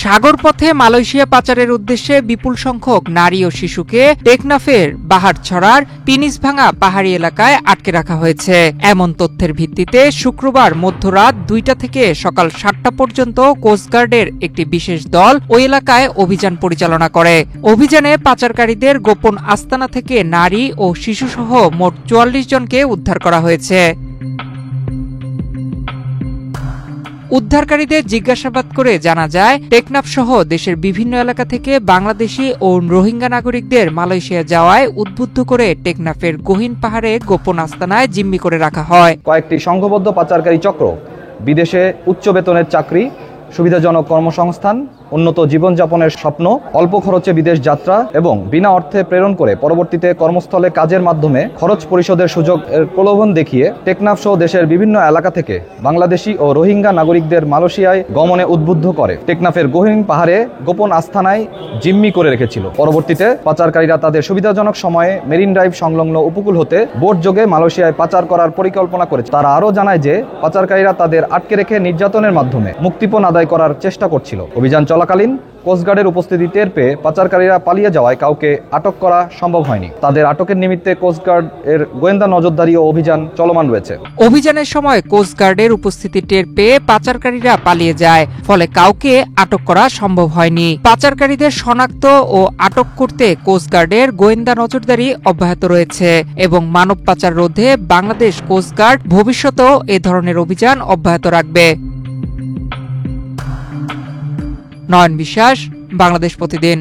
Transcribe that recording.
সাগরপথে Malaysia পাচারের উদ্দেশ্যে বিপুল সংখ্যক নারী ও শিশুকে টেকনাফের বাহারছড়ার পিনিসভাঙ্গা পাহাড়ি এলাকায় আটকে রাখা হয়েছে। এমন তথ্যের ভিত্তিতে শুক্রবার মধ্যরাত ২টা থেকে সকাল ৭টা পর্যন্ত কোস্টগার্ডের একটি বিশেষ দল ওই এলাকায় অভিযান পরিচালনা করে। অভিযানে পাচারকারীদের গোপন আস্তানা থেকে নারী ও শিশুসহ মোট ৪৪ জনকে উদ্ধার করা হয়েছে। উদ্ধারকারীদের জিজ্ঞাসাবাদ করে জানা যায়, টেকনাফ সহ দেশের বিভিন্ন এলাকা থেকে বাংলাদেশি ও রোহিঙ্গা নাগরিকদের মালয়েশিয়া যাওয়ায় উদ্বুদ্ধ করে টেকনাফের গহীন পাহাড়ে গোপন আস্তানায় জিম্মি করে রাখা হয়। কয়েকটি সংঘবদ্ধ পাচারকারী চক্র বিদেশে উচ্চ বেতনের চাকরি, সুবিধাজনক কর্মসংস্থান, উন্নত জীবনযাপনের স্বপ্ন, অল্প খরচে বিদেশ যাত্রা এবং বিনা অর্থে প্রেরণ করে পরবর্তীতে কর্মস্থলে কাজের মাধ্যমে খরচ পরিশোধের সুযোগ প্রলোভন দেখিয়ে টেকনাফ সহ দেশের বিভিন্ন এলাকা থেকে বাংলাদেশি ও রোহিঙ্গা নাগরিকদের মালয়েশিয়ায় গমনে উদ্বুদ্ধ করে টেকনাফের গহীন পাহাড়ে গোপন আস্তানায় জিম্মি করে রেখেছিল। পরবর্তীতে পাচারকারীরা তাদের সুবিধাজনক সময়ে মেরিন ড্রাইভ সংলগ্ন উপকূল হতে বোট যোগে মালয়েশিয়ায় পাচার করার পরিকল্পনা করেছে। তারা আরও জানায় যে পাচারকারীরা তাদের আটকে রেখে নির্যাতনের মাধ্যমে মুক্তিপণ আদায় করার চেষ্টা করছিল। অভিযান চলাকালীন কোস্টগার্ডের উপস্থিতি টের পেয়ে পাচারকারীরা পালিয়ে যাওয়ায় কাউকে আটক করা সম্ভব হয়নি। তাদের আটকের নিমিত্তে কোস্টগার্ড এর গোয়েন্দা নজরদারি ও অভিযান চলমান রয়েছে। অভিযানের সময় কোস্টগার্ডের উপস্থিতি টের পেয়ে পাচারকারীরা পালিয়ে যায়, ফলে কাউকে আটক করা সম্ভব হয়নি। পাচারকারীদের শনাক্ত ও আটক করতে কোস্টগার্ডের গোয়েন্দা নজরদারি অব্যাহত রয়েছে এবং মানব পাচার রোধে বাংলাদেশ কোস্টগার্ড ভবিষ্যতেও এ ধরনের অভিযান অব্যাহত রাখবে। নয়ন বিশ্বাস, বাংলাদেশ প্রতিদিন।